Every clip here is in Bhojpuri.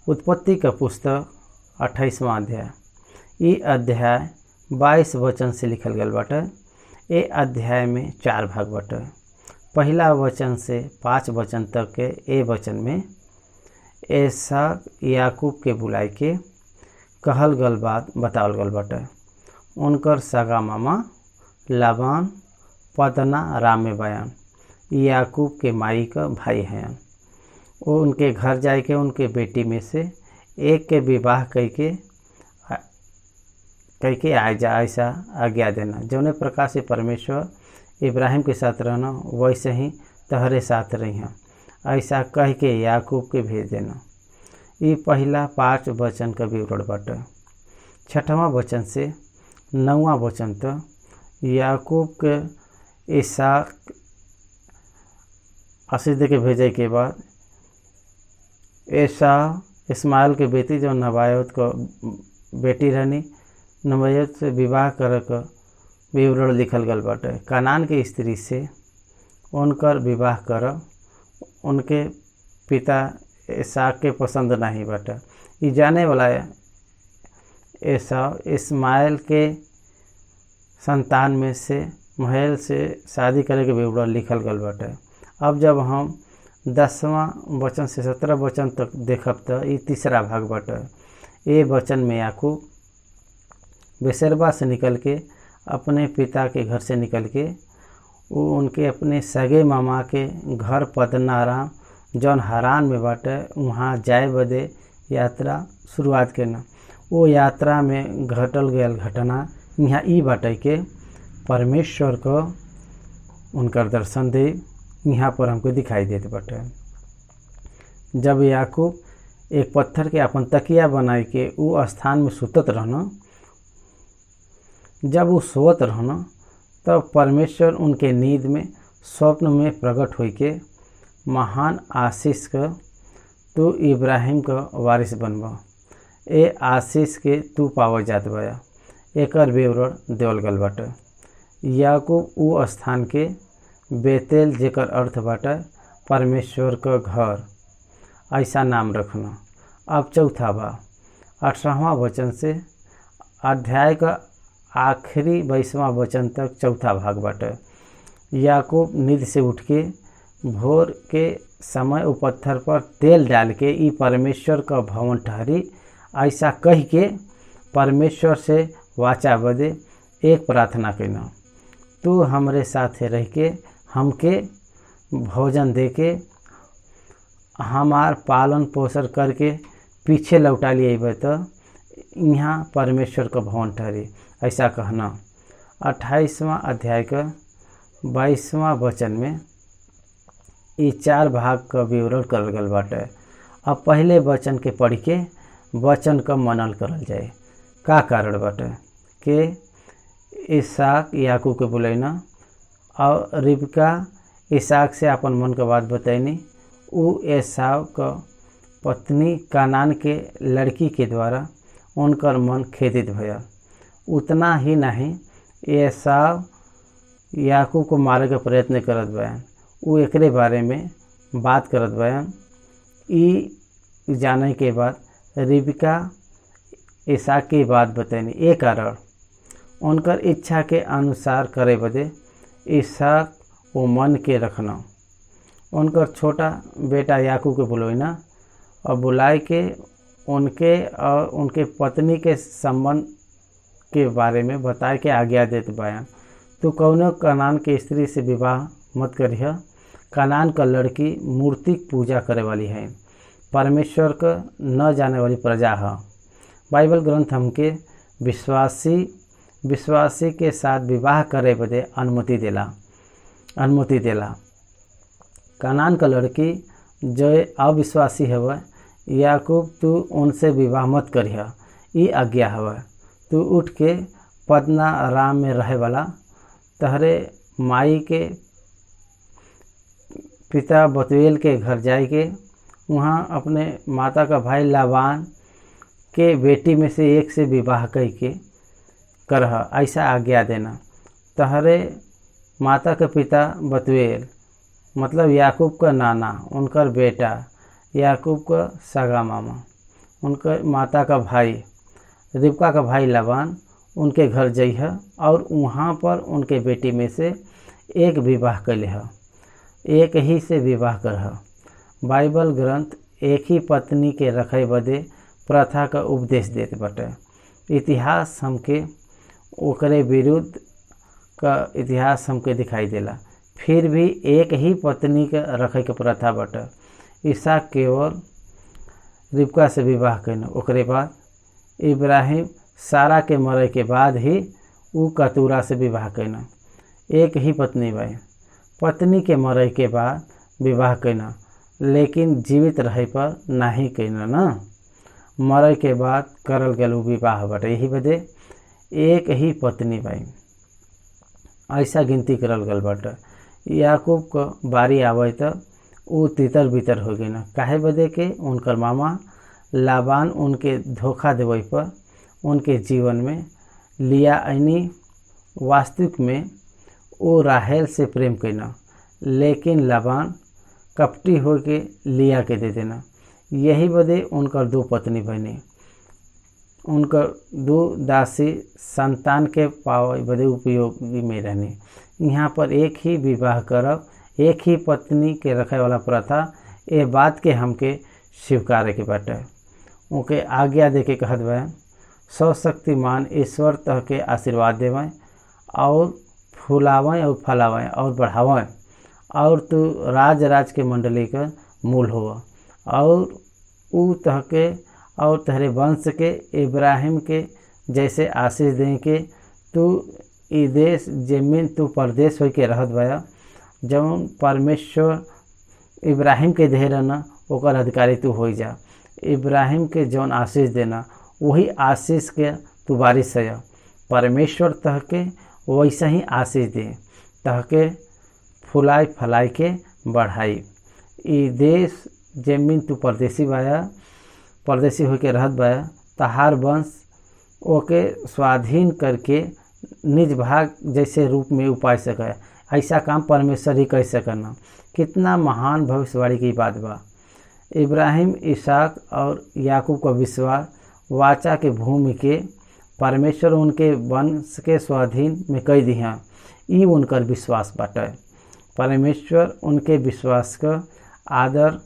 उत्पत्ति का पुस्तक 28वां अध्याय। ये अध्याय 22 वचन से लिखल गल बाटे। ये अध्याय में 4 भाग बाटे। पहला वचन से 5 वचन तक के ए वचन में एसाक याकूब के बुलाए के कहल गल बात बतावल गल बाटे। उनकर सगा मामा लाबान पदना राम में बयान याकूब के माई का भाई हैं। वो उनके घर जाए के उनके बेटी में से एक के विवाह कई आ जा ऐसा आज्ञा देना। जौने प्रकार से परमेश्वर इब्राहिम के साथ रहना वैसे ही तहरे साथ रही हैं, ऐसा कह के याकूब के भेज देना। ये पहला 5 वचन का विवरण बाटे। 6वां वचन से 9वां वचन तक याकूब के इसाक आशीष के भेजे के बाद ऐसा इस्माइल के बेटी जो नबायोत को बेटी रहनी, नबायोत से विवाह करे का विवरण लिखल गल बाटे। कनान के स्त्री से उनकर विवाह कर उनके पिता इसाक के पसंद नहीं बाटे। ये जाने वाला ऐसा इस्माइल के संतान में से महल से शादी करे के विवरण लिखल गल बाटे। अब जब हम 10वां वचन से 17 वचन तक देखब तो ये तीसरा भाग बाटे। ये वचन में याकूब बेसरबा से निकल के अपने पिता के घर से निकल के वो उनके अपने सगे मामा के घर पदनाराम जौन हारान में बाटे वहाँ जाए बदे यात्रा शुरुआत करना। वो यात्रा में घटल गयल घटना यहाँ ई बाटे के परमेश्वर को उनकर दर्शन दे यहाँ पर हमको दिखाई देते बाटे। जब याकूब एक पत्थर के अपन तकिया बनाए के वो स्थान में सुतत रहना, जब वो सोत रहना तब परमेश्वर उनके नींद में स्वप्न में प्रकट हो के महान आशीष का तू इब्राहिम का वारिस बनबा, ए आशीष के तू पावल जात बया। एकर विवरण देवल गल बाटे। याकूब वो स्थान के बेतेल जेकर अर्थ बाटे परमेश्वर का घर ऐसा नाम रखना। अब चौथा बा 18वां वचन से अध्याय का आखिरी 22वां वचन तक चौथा भाग बाटे। याकूब नींद से उठ के भोर के समय वो पत्थर पर तेल डाल के ई परमेश्वर का भवन ठहरी ऐसा कह के परमेश्वर से वाचा बदे एक प्रार्थना करना। तू हमरे साथे रह के हमके भोजन दे के हमार पालन पोषण करके पीछे लौटा लिए तो यहाँ परमेश्वर का भवन ठहरी ऐसा कहना। 28वां अध्याय का 22वां वचन में ये 4 भाग का विवरण करल गल बाटे। अब पहले वचन के पढ़ के वचन का मनन करल जाए। का कारण बाटे के इसाक याकूब के बुलैना और रिबका इसाक से अपन मन का बात बताइनी। वो एसाव का पत्नी कानान के लड़की के द्वारा उनकर मन खेदित भया। उतना ही नहीं, एसाव याकूब को मारे का प्रयत्न करत बयान। वो एकरे बारे में बात करत बयान। ई जाने के बाद रिबका इसाक की बात बताइनी। ए कारण उनकर इच्छा के अनुसार करे बदे इसाक वो मन के रखना। उनकर छोटा बेटा याकूब के बुलैना और बुलाए के उनके और उनके पत्नी के संबंध के बारे में बताए के आज्ञा देते बयान। तो कौनो कनान के स्त्री से विवाह मत करिह। कनान का लड़की मूर्ति पूजा करे वाली है, परमेश्वर का न जाने वाली प्रजा है। बाइबल ग्रंथ हमके विश्वासी के साथ विवाह करे बदे अनुमति देला। कनान का लड़की जो अविश्वासी हवा, याकूब तू उनसे विवाह मत करिह, ई आज्ञा हवा। तू उठ के पदना राम में रहे वाला तहरे माई के पिता बतुएल के घर जाए के वहाँ अपने माता का भाई लाबान के बेटी में से एक से विवाह करह ऐसा आज्ञा देना। तहरे माता के पिता बतुएल मतलब याकूब का नाना, उनकर बेटा याकूब का सगा मामा उनके माता का भाई रिबका का भाई लाबान उनके घर जइह और वहाँ पर उनके बेटी में से एक विवाह कैलह, एक ही से विवाह करह। बाइबल ग्रंथ एक ही पत्नी के रखे बदे प्रथा का उपदेश देते बटे। इतिहास हमके ओकरे विरुद्ध का इतिहास हमके दिखाई देला। फिर भी एक ही पत्नी के रखे के प्रथा बटे। इसहाक केवल रिबका से विवाह कैन। ओकरे बाद इब्राहिम सारा के मरे के बाद ही उ कतूरा से विवाह कैन। एक ही पत्नी भाई पत्नी के मरे के बाद विवाह कैन, लेकिन जीवित रहे पर नहीं कैन ना, मरे के बाद करल गल विवाह बटे। यही बदे एक ही पत्नी भाई ऐसा गिनती करल गल बटे। याकूब को बारी आवे तो वो तितर बितर हो गई ना। काहे बदे के उनकर मामा लाबान उनके धोखा देवे पर उनके जीवन में लिया आईनी। वास्तविक में वो राहेल से प्रेम करना, लेकिन लाबान कपटी हो के लिया के दे देना। यही बदे उनकर दो पत्नी बनी। उनकर दो दासी संतान के पावे बदे उपयोगी में रहनी। यहाँ पर एक ही विवाह करब, एक ही पत्नी के रखे वाला प्रथा ये बात के हमके स्वीकार के बाटे। उनके आज्ञा दे के कहत बा, सर्वशक्तिमान ईश्वर तह के आशीर्वाद देवें और फुलावें और फलावें और बढ़ावें, और तू राज के मंडली का मूल हो, और ऊ तह के और तहरे वंश के इब्राहिम के जैसे आशीष दें के तू ई देश जमीन तू परदेश हो के रहत बा, जौन परमेश्वर इब्राहिम के दे रहना ओकर अधिकारी तू हो जा। इब्राहिम के जौन आशीष देना वही आशीष के तू बारिश है। परमेश्वर तह के वैसा ही आशीष दे, तह के फुलाई फलाई के बढ़ाई। ई देश जमीन तू परदेसी बाया, परदेसी होके रहत बा, तहार वंश ओके स्वाधीन करके निज भाग जैसे रूप में उपाय सके। ऐसा काम परमेश्वर ही कर सकना। कितना महान भविष्यवाणी की बात बा। इब्राहिम, इसहाक और याकूब का विश्वास वाचा के भूमि के परमेश्वर उनके वंश के स्वाधीन में कई दिया। ई उनकर विश्वास बाटे। परमेश्वर उनके विश्वास का आदर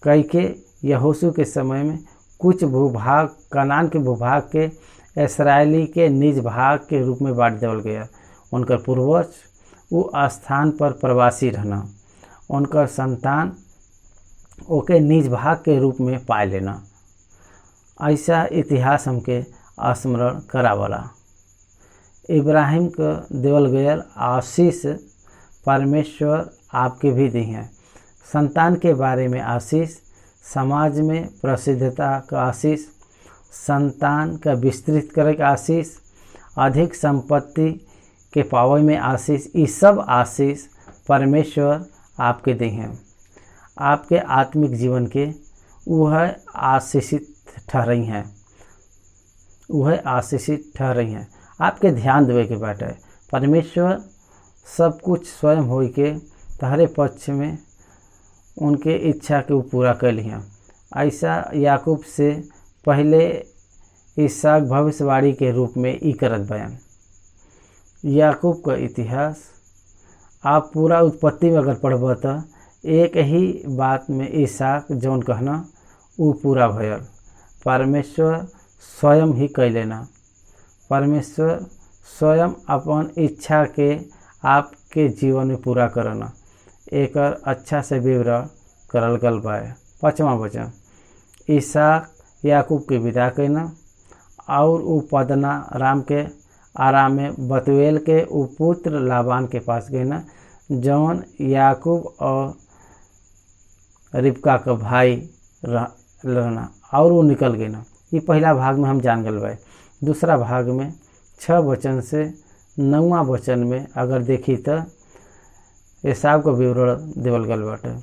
कई के यहोशू के समय में कुछ भूभाग कनान के भूभाग के इस्राएली के निज भाग के रूप में बांट देवल गया। उनकर पूर्वज वो स्थान पर प्रवासी रहना, उनकर संतान ओके निज भाग के रूप में पाए लेना। ऐसा इतिहास हमके स्मरण करावला। इब्राहिम को देवल गयल आशीष परमेश्वर आपके भी दी हैं। संतान के बारे में आशीष, समाज में प्रसिद्धता का आशीष, संतान का विस्तृत करे का आशीष, अधिक संपत्ति के पावे में आशीष, ये सब आशीष परमेश्वर आपके दी हैं। आपके आत्मिक जीवन के वह आशीषित ठहरई हैं, वह आशीषित ठहरई हैं। आपके ध्यान देवे के बाटे। परमेश्वर सब कुछ स्वयं हो के तहरे पक्ष में उनके इच्छा के पूरा कर लिया। ऐसा याकूब से पहले इसहाक भविष्यवाणी के रूप में ई करत बयान। याकूब का इतिहास आप पूरा उत्पत्ति में अगर पढ़ब तो एक ही बात में इसहाक जौन कहना वो पूरा भयल। परमेश्वर स्वयं ही कैलेना। परमेश्वर स्वयं अपन इच्छा के आपके जीवन में पूरा करना। एक अच्छा से विवरण करल गल बा। 5वां वचन, इसहाक याकूब के विदा कैना और उ पदना राम के आराम में बतुएल के उ पुत्र लाबान के पास गईना, जौन याकूब और रिबका का भाई रहना, और वो निकल गए ना। ये पहला भाग में हम जान गल बा। दूसरा भाग में 6 वचन से 9वां वचन में अगर देखी तो एसाव का विवरण देवल गल बाटे।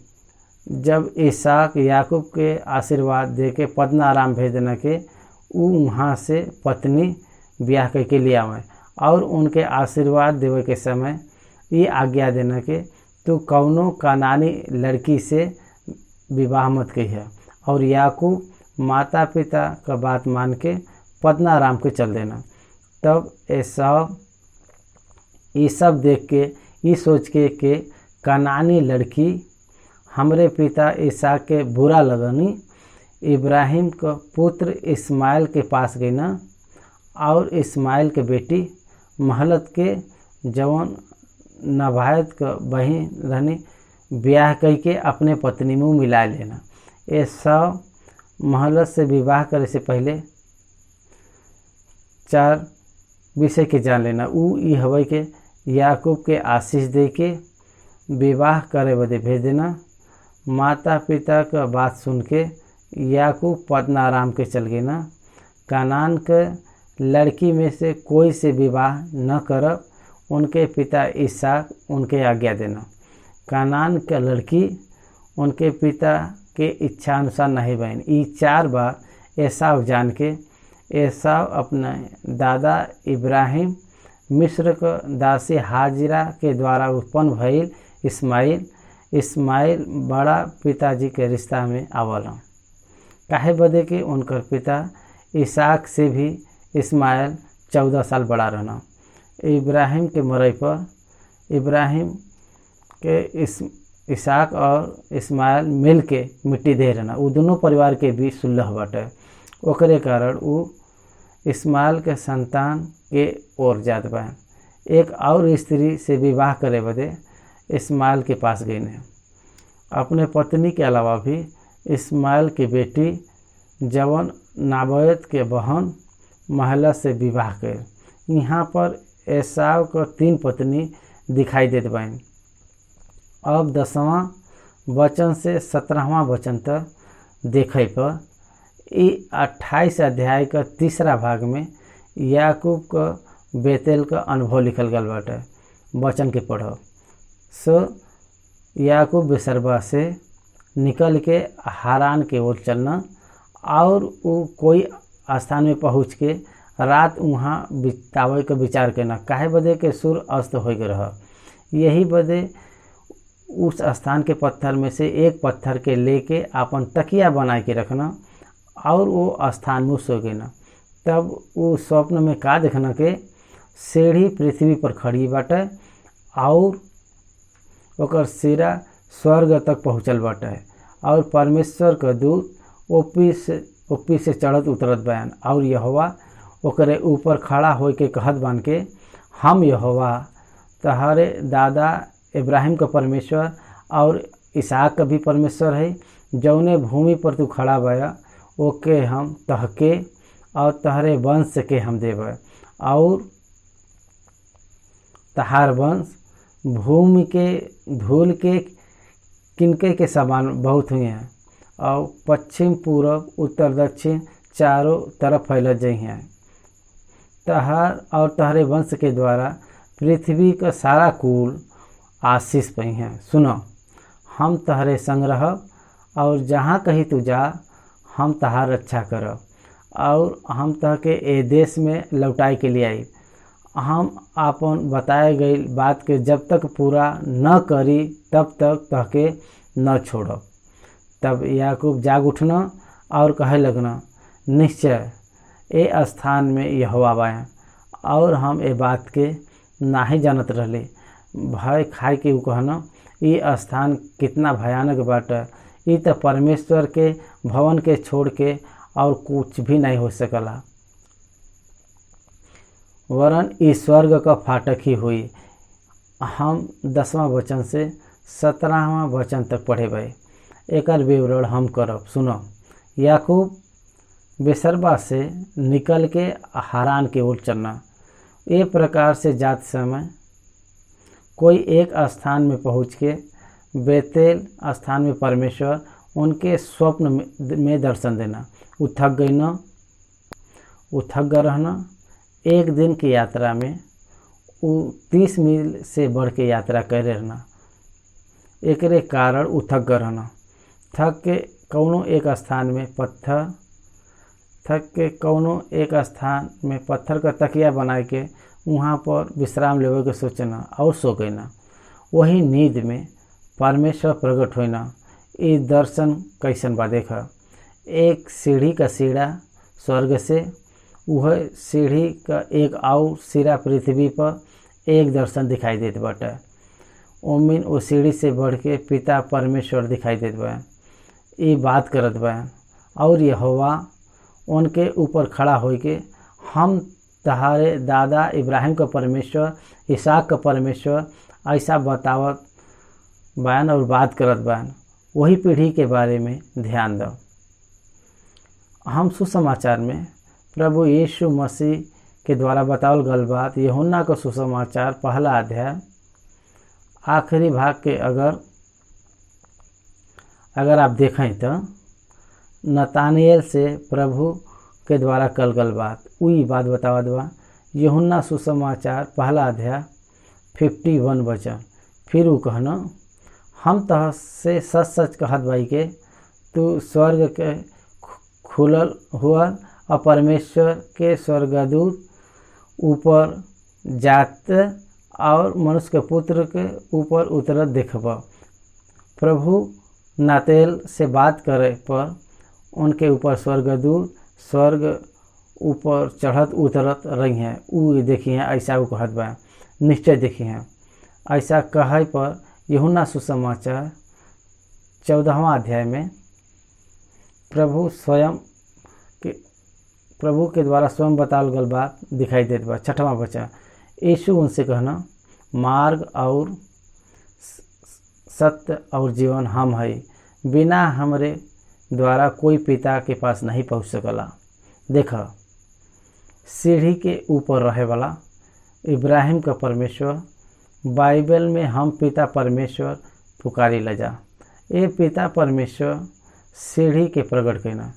जब इसहाक याकूब के आशीर्वाद दे के पदना आराम भेज देना के उ वहाँ से पत्नी ब्याह करके ले आवे और उनके आशीर्वाद देवे के समय ये आज्ञा देना के तू कौनो कनानी लड़की से विवाह मत कहिए। और याकूब माता पिता का बात मान के पद्नाराम के चल देना। तब ये सब देख के ये सोच के कि कनानी लड़की हमरे पिता ईसाक के बुरा लगनी, इब्राहिम का पुत्र इस्माइल के पास गई ना, और इस्माइल के बेटी महलत के जवन नबायत का बहन रहनी ब्याह कई के अपने पत्नी मुँह मिला लेना। ये सब महलत से विवाह करे से पहले 4 विषय के जान लेना। ऊ ये हवे के याकूब के आशीष दे के विवाह करे बदे भेज देना। माता पिता का बात सुन के याकूब पद्नाराम के चल गए ना। कानान के लड़की में से कोई से विवाह न करब, उनके पिता इसहाक उनके आज्ञा देना। कानान के लड़की उनके पिता के इच्छा अनुसार नहीं बहन। ये 4 बार एसाव जान के एसाव अपने दादा इब्राहिम मिस्र का दासी हाजिरा के द्वारा उत्पन्न भइल इस्माइल बड़ा पिताजी के रिश्ता में आवल। काहे बदे कि उनकर पिता इसहाक से भी इस्माइल 14 साल बड़ा रहना। इब्राहिम के मरई पर इब्राहिम के इसहाक और इस्माइल मिल के मिट्टी दे रहना। वो दोनों परिवार के बीच सुलह बाटे। ओकरे कारण वो इस्माइल के संतान के ओर जात बा। एक और स्त्री से विवाह करे बदे इस्माइल के पास गई ने। अपने पत्नी के अलावा भी इस्माइल की बेटी जवन नाबोयत के बहन महला से विवाह कर। यहाँ पर एसाव को 3 पत्नी दिखाई देत बाइन। अब 10वां वचन से 17वां वचन तक देखे पर ये 28 अध्याय का 3रा भाग में याकूब का बेतेल का अनुभव लिखल गल बाटे। वचन के पढ़ो। याकूब बेसरबा से निकल के हारान के ओर चलना, और वो कोई स्थान में पहुँच के रात वहाँ बितावे के विचार करना। काहे बदे के सूर्य अस्त हो गए रह। यही बदे उस स्थान के पत्थर में से एक पत्थर के लेके अपन तकिया बना के रखना, और वो स्थान में सो गए ना। तब वो स्वप्न में का देखना के सीढ़ी पृथ्वी पर खड़ी बाटे, और ओकर सिरा स्वर्ग तक पहुँचल बाटे, और परमेश्वर का दूत ओपी से चढ़त उतरत बयान। और यहोवा ओकरे ऊपर खड़ा हो के कहत बान के, हम यहोवा तहरे दादा इब्राहिम का परमेश्वर और इसहाक का भी परमेश्वर है। जौने भूमि पर तू खड़ा बया ओके हम तहके और तहरे वंश के हम देव, और तहार वंश भूमि के धूल के किनके के समान बहुत हुए हैं, और पश्चिम पूरब उत्तर दक्षिण चारों तरफ फैल जाइ हैं। तहार और तहरे वंश के द्वारा पृथ्वी का सारा कुल आशीष पई हैं। सुनो, हम तहरे संग रहब, और जहाँ कहीं तू जा हम तहार रक्षा करब, और हम तह के ए देश में लौटाए के लिए आई। हम आपन बताए गई बात के जब तक पूरा न करी तब तक तह के न छोड़ब। तब याकूब जाग उठना और कहे लगना, निश्चय ए स्थान में यहोवा बाया, और हम ए बात के नाही जानत रहले। भय खाए के उ कहना, ये स्थान कितना भयानक बाटे। ये तो परमेश्वर के भवन के छोड़ के और कुछ भी नहीं हो सकला, वरन इस स्वर्ग का फाटक ही हुई। हम 10वां वचन से 17वां वचन तक पढ़े भाई। एक विवरण हम करब। सुनो, याकूब बेसरबा से निकल के हारान के ओर चलना। ये प्रकार से जात समय कोई एक स्थान में पहुँच के बेतेल स्थान में परमेश्वर उनके स्वप्न में दर्शन देना। वो थक गई ना, वो थक गए रहना। एक दिन की यात्रा में वो 30 मील से बढ़ के यात्रा कर रहना। एकरे कारण वो थक गए रहना। थक के कौनो एक स्थान में पत्थर का तकिया बना के वहाँ पर विश्राम लेवे के सोचना और सो गई ना। वही नींद में परमेश्वर प्रकट होना। ये दर्शन कैसन बा देखा। एक सीढ़ी का सीढ़ा स्वर्ग से, वह सीढ़ी का एक और सिरा पृथ्वी पर एक दर्शन दिखाई देत बाटे। ओमिन वो सीढ़ी से बढ़ के पिता परमेश्वर दिखाई देत बा। ये बात करत बा और यहोवा उनके ऊपर खड़ा होई के हम तहारे दादा इब्राहिम का परमेश्वर, इसहाक का परमेश्वर ऐसा बतावत बयान और बात करत बयान। वही पीढ़ी के बारे में ध्यान दो। हम सुसमाचार में प्रभु यीशु मसीह के द्वारा बतावल गल बात, यूहन्ना का सुसमाचार पहला अध्याय आखिरी भाग के अगर आप देखें तो नतानिएल से प्रभु के द्वारा कल गल बात, वही बात बतावत बा। यूहन्ना सुसमाचार पहला अध्याय 51 वचन। फिर वो कहना, हम तह से सच सच कहत बाई के तू स्वर्ग के खुलल हुआ और परमेश्वर के स्वर्गदूत ऊपर जात और मनुष्य के पुत्र के ऊपर उतरत देखब। प्रभु नातेल से बात करे पर उनके ऊपर स्वर्गदूत स्वर्ग ऊपर चढ़त उतरत रही हैं। वो देखी हैं, ऐसा वो कहत बा, निश्चय देखी हैं। ऐसा कहे पर यूहन्ना सुसमाचार 14वां अध्याय में प्रभु के द्वारा स्वयं बताल गल बात दिखाई देत बा। 6वां वचन, यीशु उनसे कहना, मार्ग और सत्य और जीवन हम है, बिना हमरे द्वारा कोई पिता के पास नहीं पहुँच सकला। देखा, सीढ़ी के ऊपर रहे वाला इब्राहिम का परमेश्वर, बाइबल में हम पिता परमेश्वर पुकारी लजा। ये पिता परमेश्वर सीढ़ी के प्रकट करना।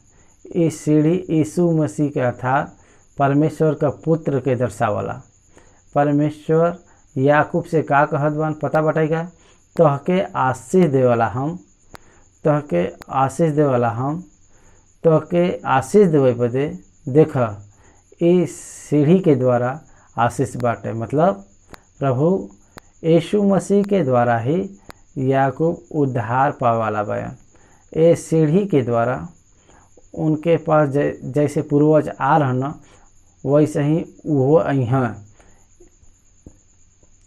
ये सीढ़ी यीशु मसीह के अर्थात परमेश्वर का पुत्र के दर्शावला। परमेश्वर याकूब से का कहत बान पता बताएगा, तोहके आशीष देवाला हम, तोहके आशीष देवाला हम, तोहके आशीष देवे बदे देख इस सीढ़ी के द्वारा आशीष बाटे। मतलब प्रभु यीशु मसीह के द्वारा ही याकूब उद्धार पावाला बयान। ये सीढ़ी के द्वारा उनके पास जैसे पूर्वज आ रहना वैसे ही वो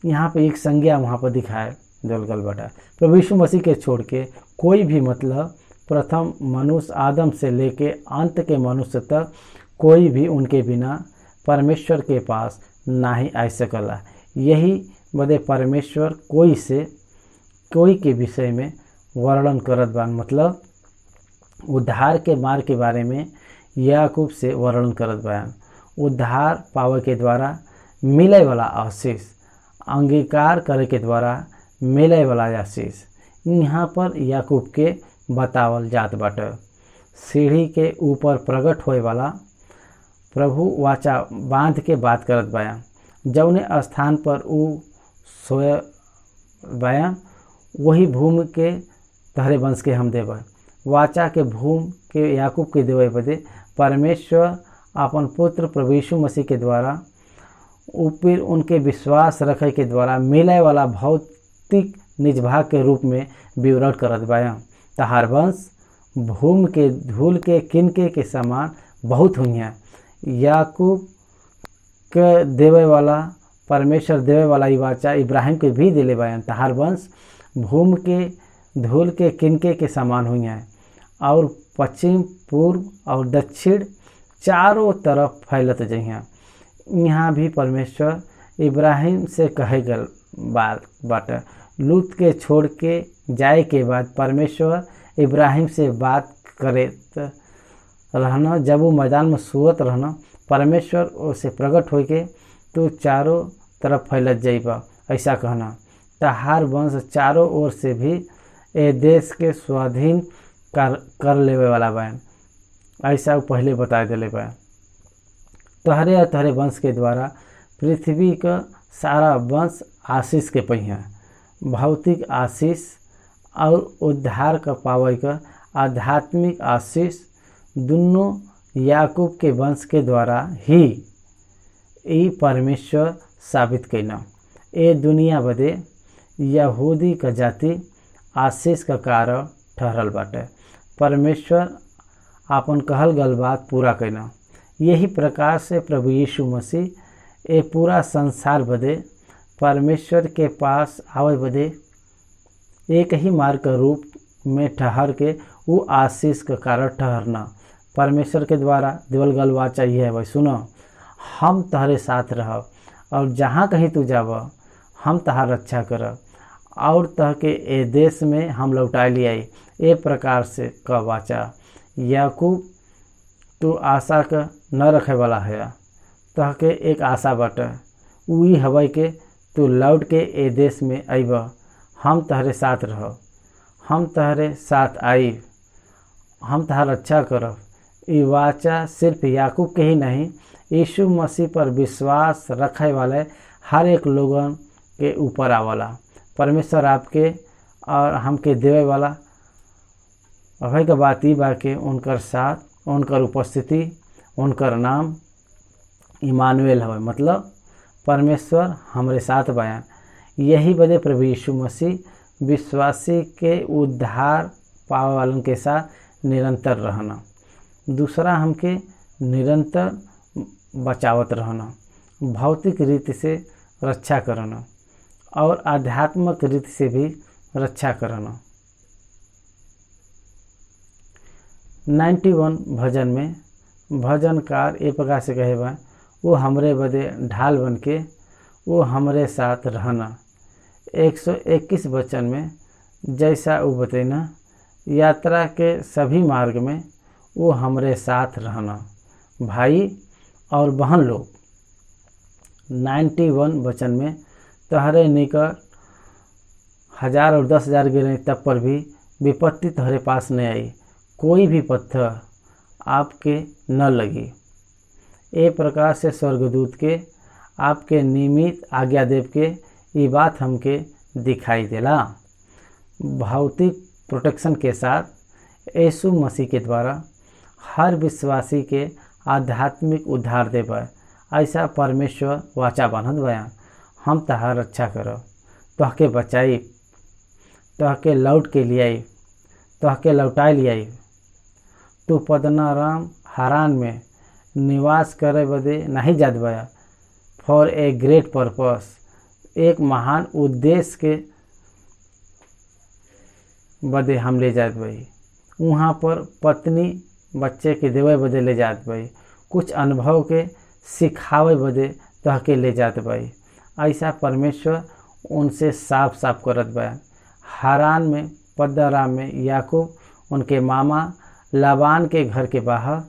यहाँ पे एक संज्ञा वहाँ पर दिखाए दलगल बटा। प्रभु यीशु मसीह के छोड़ के कोई भी मतलब प्रथम मनुष्य आदम से लेके अंत के मनुष्य तक कोई भी उनके बिना परमेश्वर के पास ना ही आ सकला। यही बदे परमेश्वर कोई के विषय में वर्णन करत बान, मतलब उद्धार के मार्ग के बारे में याकूब से वर्णन करत बान। उद्धार पावे के द्वारा मिले वाला आशीष, अंगीकार करे के द्वारा मिले वाला आशीष यहाँ पर याकूब के बतावल जात बाटे। सीढ़ी के ऊपर प्रकट होए वाला प्रभु वाचा बांध के बात करत बाया। जौने स्थान पर ऊ सोए बाया वही भूमि के तहरे वंश के हम देव। वाचा के भूमि के याकूब के देवे बदे परमेश्वर अपन पुत्र प्रभु यीशु मसीह के द्वारा ऊपर उनके विश्वास रखे के द्वारा मिले वाला भौतिक निजभाग के रूप में विवरण करत बाया। तहार वंश भूमि के धूल के किनके के समान बहुत हुई हैं। याकूब के देवे वाला परमेश्वर देवे वाला ई वाचा इब्राहिम के भी दिले बायन। तहार वंश भूमि के धूल के किनके के समान हुई हैं और पश्चिम पूर्व और दक्षिण चारों तरफ फैलत जइहैं। यहाँ भी परमेश्वर इब्राहिम से कहे गल बात लूत के छोड़ के जाए के बाद परमेश्वर इब्राहिम से बात करे रहना। जब वो मैदान में सोत रहना परमेश्वर उसे प्रकट हो के तो चारों तरफ फैलत जाइबा, ऐसा कहना। तहार वंश चारों ओर से भी ए देश के स्वाधीन कर लेवे वाला बहन, ऐसा वो पहले बता दिले बहन। तहरे और तहरे वंश के द्वारा पृथ्वी का सारा वंश आशीष के पहिया, भौतिक आशीष और उद्धार का पावे का आध्यात्मिक आशीष दोनों याकूब के वंश के द्वारा ही ई परमेश्वर साबित कैना। ए दुनिया बदे यहूदी का जाति आशीष का कारण ठहरल बाटे। परमेश्वर आपन कहल गल बात पूरा कैना। यही प्रकार से प्रभु यीशु मसीह ये पूरा संसार बदे परमेश्वर के पास आवे बदे एक ही मार्ग के रूप में ठहर के वो आशीष का कारण ठहरना परमेश्वर के द्वारा देवल गल बात चाहिए। भाई सुनो, हम तहरे साथ रहब और जहाँ कहीं तू जाब हम तहार रक्षा करब और तह के ए देश में हम लौटाए लियाई। ए प्रकार से क वाचा याकूब तू आशा का न रखे वाला है, तह के एक आशा बाटे वही हवै के तू लौट के ए देश में अइब। हम तहरे साथ रहब, हम तहरे साथ आइब, हम तहार रक्षा करब। ये वाचा सिर्फ याकूब के ही नहीं, यीशु मसीह पर विश्वास रखे वाले हर एक लोगन के ऊपर आवला। परमेश्वर आपके और हमके देवे वाला अभय का बात ही बा के उनकर साथ, उनकर उपस्थिति, उनकर नाम इमानुएल हवे, मतलब परमेश्वर हमरे साथ बयान। यही बदे प्रभु यीशु मसीह विश्वासी के उद्धार पावे वालन के साथ निरंतर रहना। दूसरा हमके निरंतर बचावत रहना, भौतिक रीति से रक्षा करना और आध्यात्मिक रीति से भी रक्षा करना। 91 भजन में भजनकार ए प्रकार से कहे बा, वो हमरे बदे ढाल बन के वो हमरे साथ रहना। 121 वचन में जैसा वो बतेना, यात्रा के सभी मार्ग में वो हमरे साथ रहना। भाई और बहन लोग 91 वचन में तहरे निकट 1000 और 10,000 गिरे तब पर भी विपत्ति तहरे पास नहीं आई, कोई भी पत्थर आपके न लगी। ए प्रकार से स्वर्गदूत के आपके निमित्त आज्ञा देव के ये बात हमके दिखाई देला। भौतिक प्रोटेक्शन के साथ यीशु मसीह के द्वारा हर विश्वासी के आध्यात्मिक उद्धार देबा, ऐसा परमेश्वर वाचा बनत बयान। हम तहार रक्षा करब, तहके बचाई, तहके लौट के लियाई, तहके लौटाए लियाई। तू पद्दनराम हारान में निवास करे बदे नहीं जात बया, फॉर ए ग्रेट पर्पस, एक महान उद्देश्य के बदे हम ले जात बई। वहाँ पर पत्नी बच्चे के देवे बदे ले जात बई, कुछ अनुभव के सिखावे बदे तहके ले जात बई। ऐसा परमेश्वर उनसे साफ साफ करत बया। हारान में पद्दनराम में याकूब उनके मामा लाबान के घर के बाहर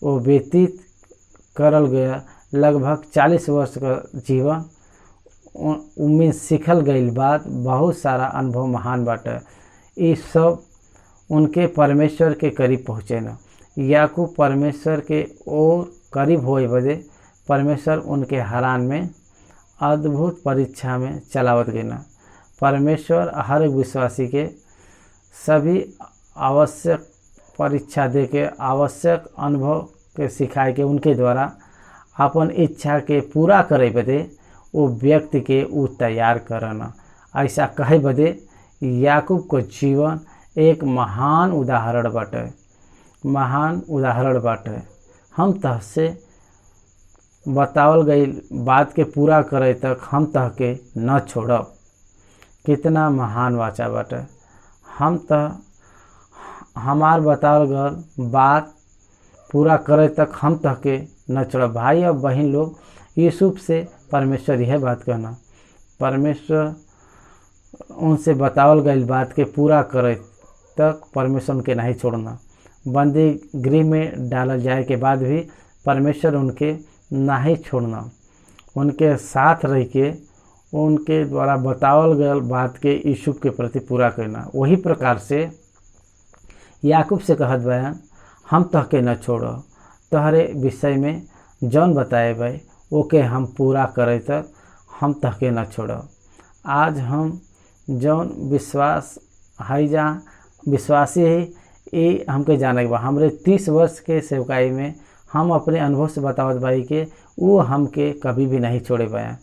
वो व्यतीत करल गया लगभग 40 वर्ष का जीवन। उनमें सीखल गई बात बहुत सारा अनुभव महान बाटे। ये सब उनके परमेश्वर के करीब पहुँचे न। याकूब परमेश्वर के और करीब होए बदे परमेश्वर उनके हारान में अद्भुत परीक्षा में चलावत गए न। परमेश्वर हर एक विश्वासी के सभी आवश्यक परीक्षा दे के आवश्यक अनुभव के सिखाए के उनके द्वारा अपन इच्छा के पूरा करे बदे वो व्यक्ति के वो तैयार करना। ऐसा कहे बदे याकूब को जीवन एक महान उदाहरण बाटे, महान उदाहरण बाटे। हम तह से बतावल गई बात के पूरा करे तक हम तह के न छोड़ब। कितना महान वाचा बाटे। हम तह हमार बतावल गल बात पूरा करे तक हम तह के न छोड़ब। भाई और बहन लोग, यूसुफ से परमेश्वर यह बात कहना, परमेश्वर उनसे बतावल गई बात के पूरा करे तक परमेश्वर उनके नहीं छोड़ना। बंदी गृह में डालल जाए के बाद भी परमेश्वर उनके नहीं छोड़ना, उनके साथ रह के उनके द्वारा बतावल गल बात के यूसुफ के प्रति पूरा करना। वही प्रकार से याकूब से कहत बयान, हम तह के न छोड़ो, तहरे विषय में जौन बताए भाई ओके हम पूरा करे तक हम तह के न छोड़ो। आज हम जौन विश्वास है जहाँ विश्वासी है ये हमके जाने के बाद हमरे 30 वर्ष के सेवकाई में हम अपने अनुभव से बतावत भाई के वो हमके कभी भी नहीं छोड़े पाया।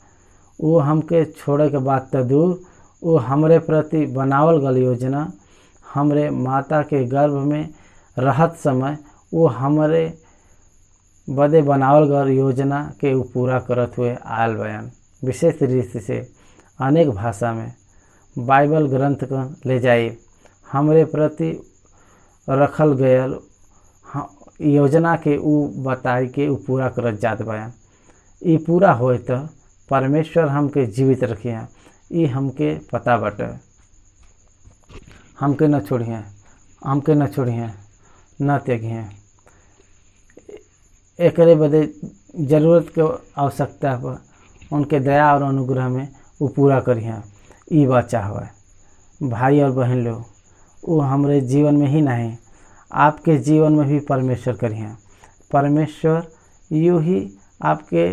वो हमके छोड़े के बाद तो दूर, वो हमरे प्रति बनावल गल योजना हमरे माता के गर्भ में रहत समय वो हमारे बदे बनावल गल योजना के उ पूरा करत हुए आयल बयान। विशेष रीति से अनेक भाषा में बाइबल ग्रंथ का ले जाए हमरे प्रति रखल गयल योजना के उ बताई के उ पूरा करत जात बयान। ई पूरा होए तो परमेश्वर हमके जीवित रखिए, ई हमके पता बाटे। हमके न छोड़िए, हमके न छोड़िए, न त्यागिए। एकरे बदे जरूरत के आवश्यकता पर उनके दया और अनुग्रह में वो पूरा करिए, ई बात चाहवा। भाई और बहन लोग, वो हमारे जीवन में ही नहीं, आपके जीवन में भी परमेश्वर करिए। परमेश्वर यूँ ही आपके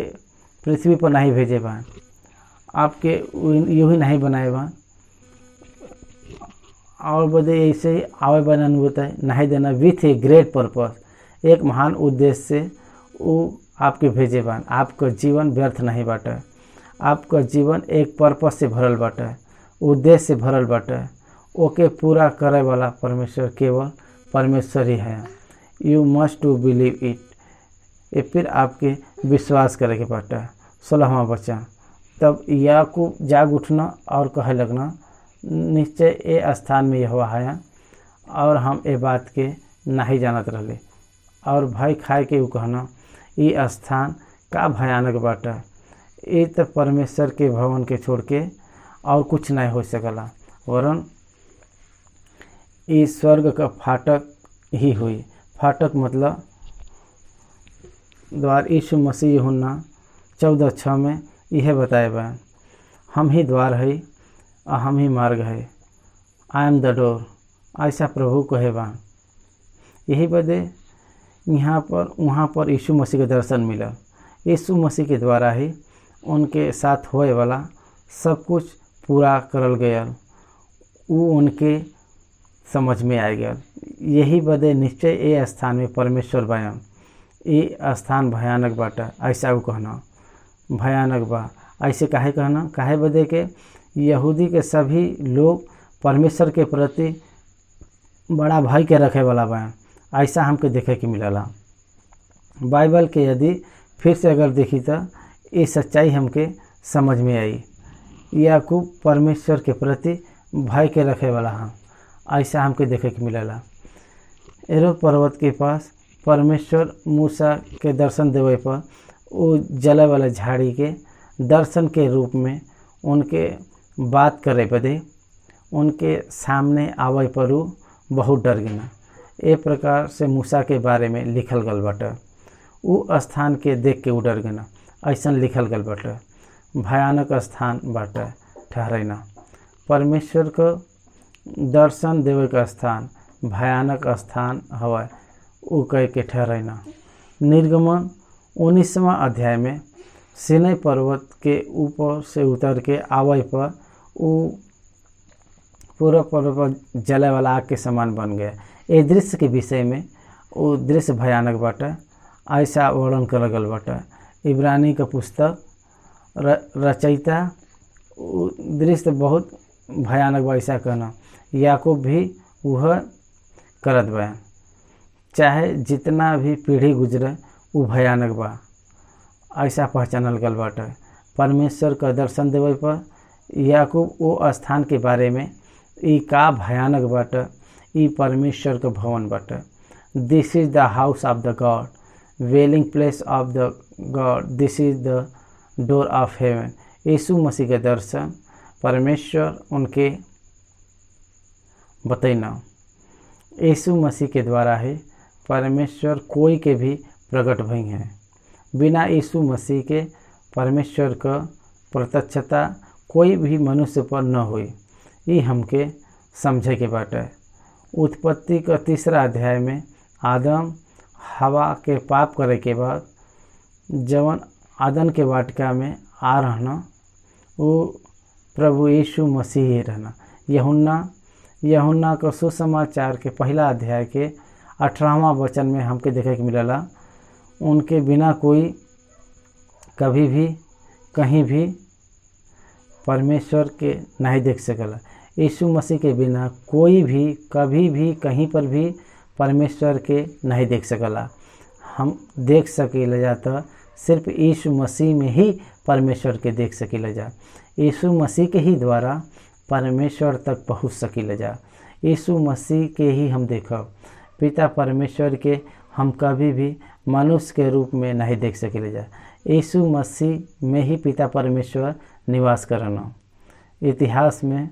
पृथ्वी पर नहीं भेजे बा, आपके यूँ ही नहीं बनाए बा और बदे ऐसे ही आवे बना अनुगत है नहीं देना विथ ए ग्रेट पर्पस, एक महान उद्देश्य से वो आपके भेजे बा। आपका जीवन व्यर्थ नहीं बाटे, आपका जीवन एक पर्पस से भरल बाटे, उद्देश्य से भरल बाटे। ओके पूरा करे वाला परमेश्वर केवल परमेश्वर ही है। You must to believe it, ये फिर आपके विश्वास करे के बाटे। 16वां वचन, तब याकूब जाग उठना और कहे लगना, निश्चय ए स्थान में यहोवा है और हम ए बात के नहीं जानत रहले। और भय खाए के उ कहना, ये स्थान का भयानक बाटे, ये तो परमेश्वर के भवन के छोड़ के और कुछ नहीं हो सकला, वरन ये स्वर्ग का फाटक ही हुई। फाटक मतलब द्वार। यीशु मसीह यूहन्ना 14:6 में यह बताए बा, हम ही द्वार है और हम ही मार्ग है, आई एम द डोर, ऐसा प्रभु कहे बा। यही बदे यहाँ पर वहाँ पर यीशु मसीह के दर्शन मिला। यीशु मसीह के द्वारा ही उनके साथ होए वाला सब कुछ पूरा करल गया, वो उनके समझ में आ गया। यही बदे निश्चय ये स्थान में परमेश्वर बयान, ये स्थान भयानक बाटा, ऐसा वो कहना भयानक बा। ऐसे काहे कहना, काहे बदे के यहूदी के सभी लोग परमेश्वर के प्रति बड़ा भय के रखे वाला बयान, ऐसा हमके देखे के मिलला। बाइबल के यदि फिर से अगर देखी तो ये सच्चाई हमके समझ में आई। याकूब परमेश्वर के प्रति भय के रखे वाला हम, ऐसा हमके देखे के मिलला। एरो पर्वत के पास परमेश्वर मूसा के दर्शन देवे पर वो जले वाला झाड़ी के दर्शन के रूप में उनके बात करे बदे उनके सामने आवे पर वो बहुत डर गया। ए प्रकार से मूसा के बारे में लिखल गल बाटे, वो स्थान के देख के वो डर गया, ऐसा लिखल गल बाटे। भयानक स्थान बाटे ठहरना, परमेश्वर को दर्शन देवे का स्थान भयानक स्थान हवा, वो कह के ठहरना। निर्गमन 19वां अध्याय में सीनै पर्वत के ऊपर से उतर के आवे पर वो पूरा पर्वत जले वाला आग के समान बन गया। ये दृश्य के विषय में वो दृश्य भयानक बाटे, ऐसा वर्णन करल गल बाटे। इब्रानी का पुस्तक रचयिता दृश्य बहुत भयानक बा, ऐसा कहना। याकूब भी वह करत बा, चाहे जितना भी पीढ़ी गुजरे वो भयानक बा, ऐसा पहचानल गल बाटे। परमेश्वर का दर्शन देवे पर याकूब वो स्थान के बारे में ई का भयानक बाटे, ई परमेश्वर का भवन बाटे। This is the house of the God, dwelling place of the God, this is the door of heaven. यीशु मसीह के दर्शन परमेश्वर उनके बतैना, यीशु मसीह के द्वारा ही परमेश्वर कोई के भी प्रकट भई हैं। बिना यीशु मसीह के परमेश्वर का प्रत्यक्षता कोई भी मनुष्य पर न हुई, ये हमके समझे के बाटे। उत्पत्ति का 3रा अध्याय में आदम हवा के पाप करे के बाद जवन आदन के वाटिका में आ रहना, वो प्रभु यीशु मसीह ही रहना। यूहन्ना का सुसमाचार के 1 अध्याय के 18वां वचन में हमके देखे के मिलला, उनके बिना कोई कभी भी कहीं भी परमेश्वर के नहीं देख सकला। यीशु मसीह के बिना कोई भी कभी भी कहीं पर भी परमेश्वर के नहीं देख सकला। हम देख सकीला जा तो सिर्फ यीशु मसीह में ही परमेश्वर के देख सकीला जा। यीशु मसीह के ही द्वारा परमेश्वर तक पहुँच सकीला जा। यीशु मसीह के ही हम देखब। पिता परमेश्वर के हम कभी भी मनुष्य के रूप में नहीं देख सकीला जा। यीशु मसीह में ही पिता परमेश्वर निवास करना। इतिहास में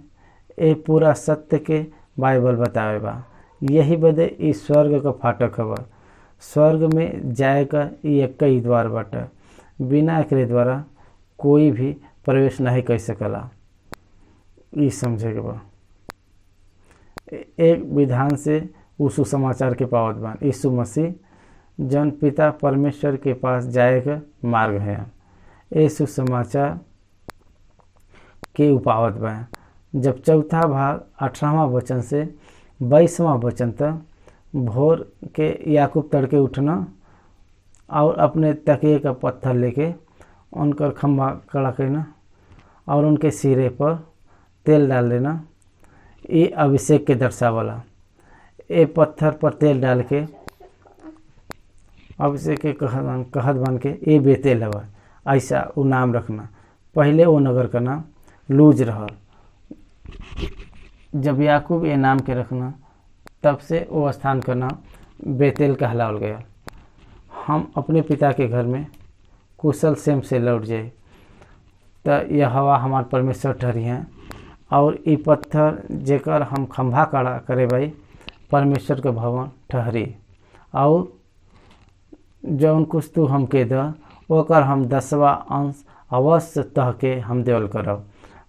ये पूरा सत्य के बाइबल बतावे बा। यही बदे इस स्वर्ग का फाटक हवा। स्वर्ग में जाए का एक ही द्वार बाटे। बिना एकरे द्वारा कोई भी प्रवेश नहीं कर सकला। ये समझे के बा। एक विधान से उ सुसमाचार के पावत बा। यीशु मसीह जन पिता परमेश्वर के पास जाए का मार्ग है। ये सुसमाचार के उपावत बा। जब चौथा भाग 18वां वचन से 22वां वचन तक भोर के याकूब तड़के उठना और अपने तकिए का पत्थर लेके उनकर खम्भा खड़ा करना और उनके सिरे पर तेल डाल देना, ये अभिषेक के दर्शावला। ये पत्थर पर तेल डाल के अभिषेक के कहत बन के ये बेतेल हवा, ऐसा वो नाम रखना। पहले वो नगर का नाम लूज रहल। जब याकूब ये नाम के रखना तब से वो स्थान का नाम बेतेल कहलावल गया। हम अपने पिता के घर में कुशल सेम से लौट जाए तो यह हवा हमार परमेश्वर ठहरी हैं और ये पत्थर जेकर हम खंभा खड़ा करे भाई परमेश्वर के भवन ठहरी। और जौन कुछ तू हमके द ओकर हम 10वां अंश अवश्य तह के हम देवल करब।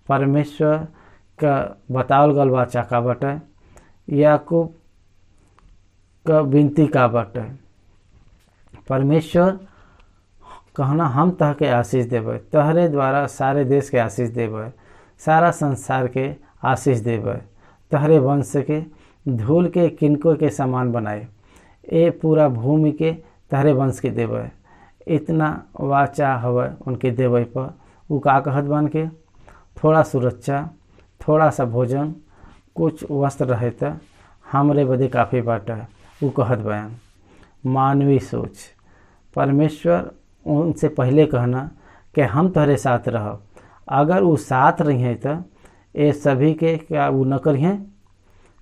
परमेश्वर का बतावल गल वाचा का बटे, याकूब का विनती का बटे। परमेश्वर कहना हम तह के आशीष देवे, तहरे द्वारा सारे देश के आशीष देवे, सारा संसार के आशीष देवे, तहरे वंश के धूल के किनको के समान बनाए, ये पूरा भूमि के तहरे वंश के देवे। इतना वाचा हवे उनके देवे पर। वो का कहत बन के थोड़ा सुरक्षा, थोड़ा सा भोजन, कुछ वस्त्र रहे तो हमरे बदे काफ़ी बाटा। वो कहत बयान मानवीय सोच। परमेश्वर उनसे पहले कहना कि हम तोहरे साथ रहब। अगर वो साथ रही हैं तो ये सभी के क्या वो न करी हैं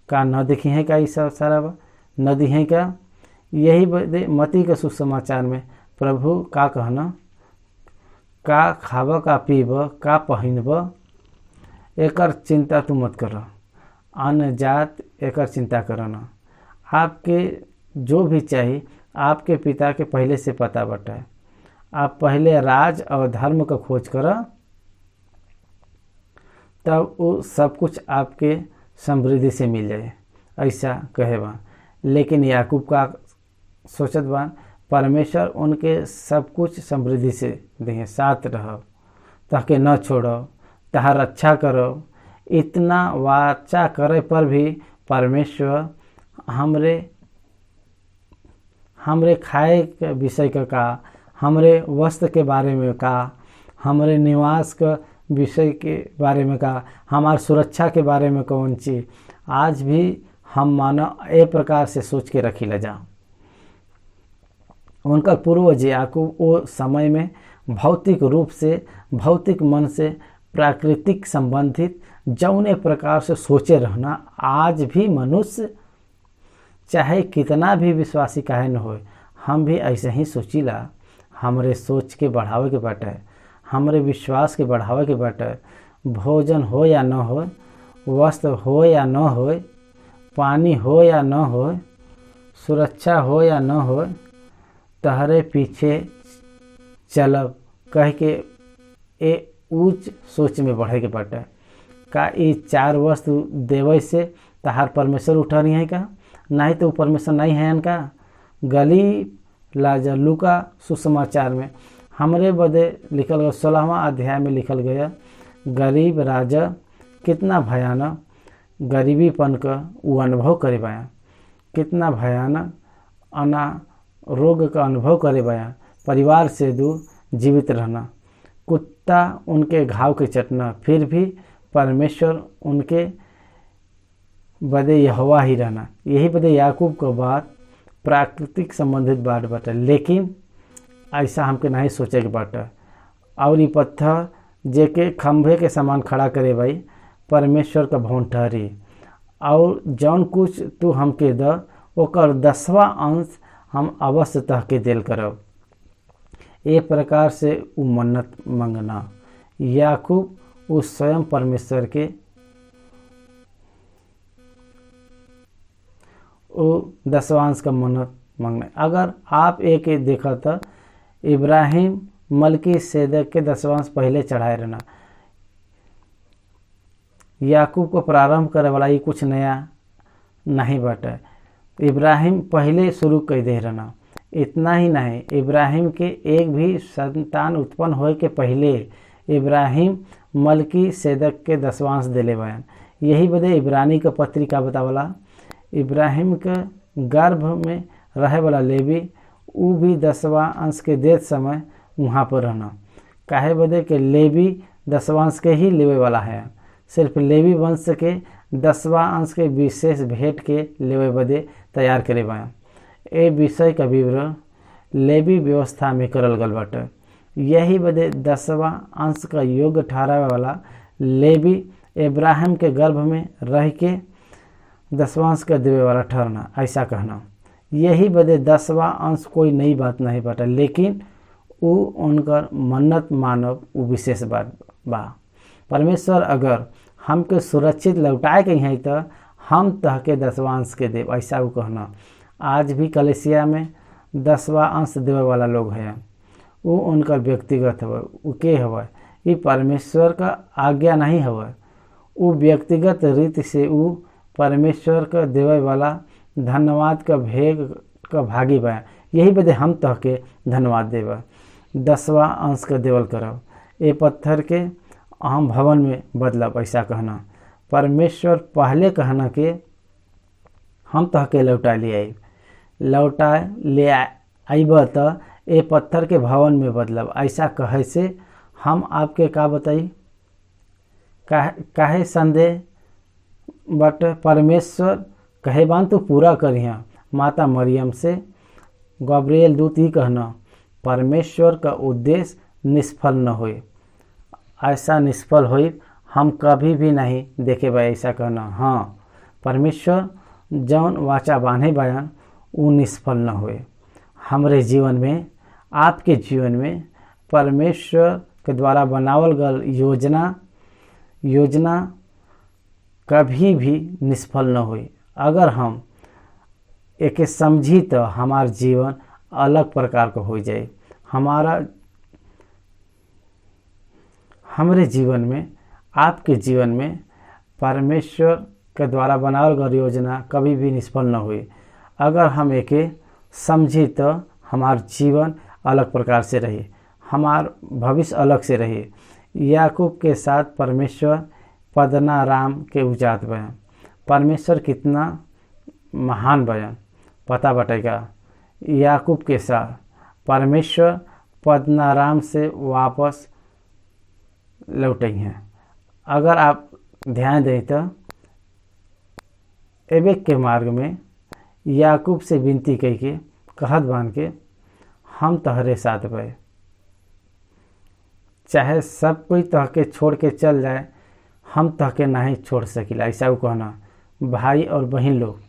का न देखी हैं का, ये सब सारा न दी हैं क्या। यही बदे मती के सुसमाचार में प्रभु का कहना का खाब का पीब का पहिनब एकर चिंता तू मत कर। अन्न जात एकर चिंता करना। आपके जो भी चाहिए आपके पिता के पहले से पता बटा। आप पहले राज और धर्म का खोज कर तब वो सब कुछ आपके समृद्धि से मिल जाए, ऐसा कहे बा। लेकिन याकूब का सोचत बा परमेश्वर उनके सब कुछ समृद्धि से दें, साथ रहो, ताकि न छोड़ो, तहार रक्षा करो। इतना वाचा करे पर भी परमेश्वर हमरे खाए के विषय का, हमरे वस्त्र के बारे में का, हमरे निवास का विषय के बारे में का, हमार सुरक्षा के बारे में कौन चीज़ आज भी हम मानो ए प्रकार से सोच के रखी ले जा। उनका पूर्वज याकूब वो समय में भौतिक रूप से, भौतिक मन से, प्राकृतिक संबंधित जौने प्रकार से सोचे रहना आज भी मनुष्य चाहे कितना भी विश्वासी काहे न हो, हम भी ऐसे ही सोचीला। हमरे सोच के बढ़ावे के बाटे, हमरे विश्वास के बढ़ावे के बाटे। भोजन हो या न हो, वस्त्र हो या न हो, पानी हो या न हो, सुरक्षा हो या न हो, तहरे पीछे चलब कह के ए ऊंच सोच में बढ़े के बाटे। का ये चार वस्तु देवे से तहार परमेश्वर उठा रही है का? नहीं तो परमेश्वर नहीं है इनका। गली लाजर लूका सुसमाचार में हमरे बदे लिखल गया 16वां अध्याय में लिखल गया गरीब राजा कितना भयानक गरीबीपन का वो अनुभव करे बया, कितना भयानक अनारोग्य का अनुभव करे बया, परिवार से दूर जीवित रहना, कुत्ता उनके घाव के चटना, फिर भी परमेश्वर उनके बदे यहोवा ही रहना। यही बदे याकूब के बात प्राकृतिक संबंधित बात बाटे, लेकिन ऐसा हमके नहीं सोचे के बाटे। और ये पत्थर जेके खंभे के समान खड़ा करे भाई परमेश्वर का भवन ठहरी। और जौन कुछ तू हमके द ओकर 10वां अंश हम अवश्य तहके देल करब। एक प्रकार से उ मन्नत मंगना। याकूब उस स्वयं परमेश्वर के वो 10वां अंश का मन्नत मांगना। अगर आप एक देखा तो इब्राहिम मलकी सेदक के 10वां अंश पहले चढ़ाए रहना। याकूब को प्रारंभ करे वाला ये कुछ नया नहीं बाटे। इब्राहिम पहले शुरू कर दे रहना। इतना ही नहीं, इब्राहिम के एक भी संतान उत्पन्न होए के पहले इब्राहिम मलकी सेदक के 10वां अंश दिले बयान। यही बदे इब्रानी का पत्रिका बतावला इब्राहिम के गर्भ में रहे वाला लेवी उ भी 10वां अंश के देत समय वहाँ पर रहना। काहे बदे के लेवी 10वां अंश के ही लेवे वाला है। सिर्फ लेवी वंश के 10वां अंश के विशेष भेंट के लेवे बदे तैयार करे बयान। ए विषय का विवरण लेवी व्यवस्था में करल गल बाटे। यही बदे 10वां अंश का योग्य ठहरावे वाला लेवी इब्राहिम के गर्भ में रह के 10वां अंश का देवे वाला ठहरना, ऐसा कहना। यही बदे 10वां अंश कोई नई बात नहीं बाटे, लेकिन उ उनकर मन्नत मानव उ विशेष बात बा। परमेश्वर अगर हमके सुरक्षित लौटाए के हैं तो हम तहके 10वां अंश के देव, ऐसा उ कहना। आज भी कलेसिया में 10वां अंश देवे वाला लोग हैं। वो उनका व्यक्तिगत हवे, उ के हवे, ये परमेश्वर का आज्ञा नहीं हवे। वो व्यक्तिगत रीति से उ परमेश्वर का देवे वाला धन्यवाद का भेग का भागी बा। यही बदे हम तहके धन्यवाद देव 10वां अंश का देवल करब। ए पत्थर के अहम भवन में बदलब, ऐसा कहना। परमेश्वर पहले कहना के हम तहके लौटा ले आइब तो ए पत्थर के भवन में बदलब, ऐसा कहे से हम आपके का बताई काहे संदेह बट परमेश्वर कहे बान तो पूरा करिया। माता मरियम से गब्रिएल दूत ही कहना परमेश्वर का उद्देश्य निष्फल न होए, ऐसा निष्फल होए हम कभी भी नहीं देखे बा, ऐसा कहना। हाँ, परमेश्वर जौन वाचा बांधे बयान वो निष्फल न होए। हमरे जीवन में, आपके जीवन में परमेश्वर के द्वारा बनावल गल योजना कभी भी निष्फल न होई। अगर हम एके समझी तो हमार जीवन अलग प्रकार का हो जाए। हमरे जीवन में, आपके जीवन में परमेश्वर के द्वारा बनावल गल योजना कभी भी निष्फल न हुई। अगर हम एके समझी तो हमार जीवन अलग प्रकार से रही, हमार भविष्य अलग से रही। याकूब के साथ परमेश्वर पद्दनाराम के उजात बयान। परमेश्वर कितना महान बयान पता बटेगा। याकूब के साथ परमेश्वर पद्दनाराम से वापस लौटे हैं। अगर आप ध्यान दें तो एबेक के मार्ग में याकूब से विनती कई के कहत बान के हम तहरे साथ बे, चाहे सब कोई तहके छोड़ के चल जाए हम तहके नहीं छोड़ सकिला, ऐसा वो कहना। भाई और बहन लोग,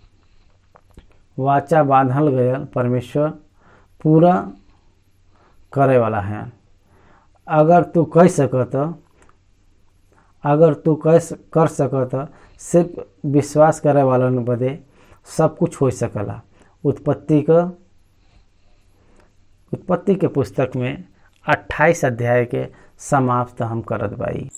वाचा बांधल गयल परमेश्वर पूरा करे वाला है। अगर तू कर सकत सिर्फ विश्वास करे वाला बदे सब कुछ हो सकला। उत्पत्ति के पुस्तक में 28 अध्याय के समाप्त हम करत बाई।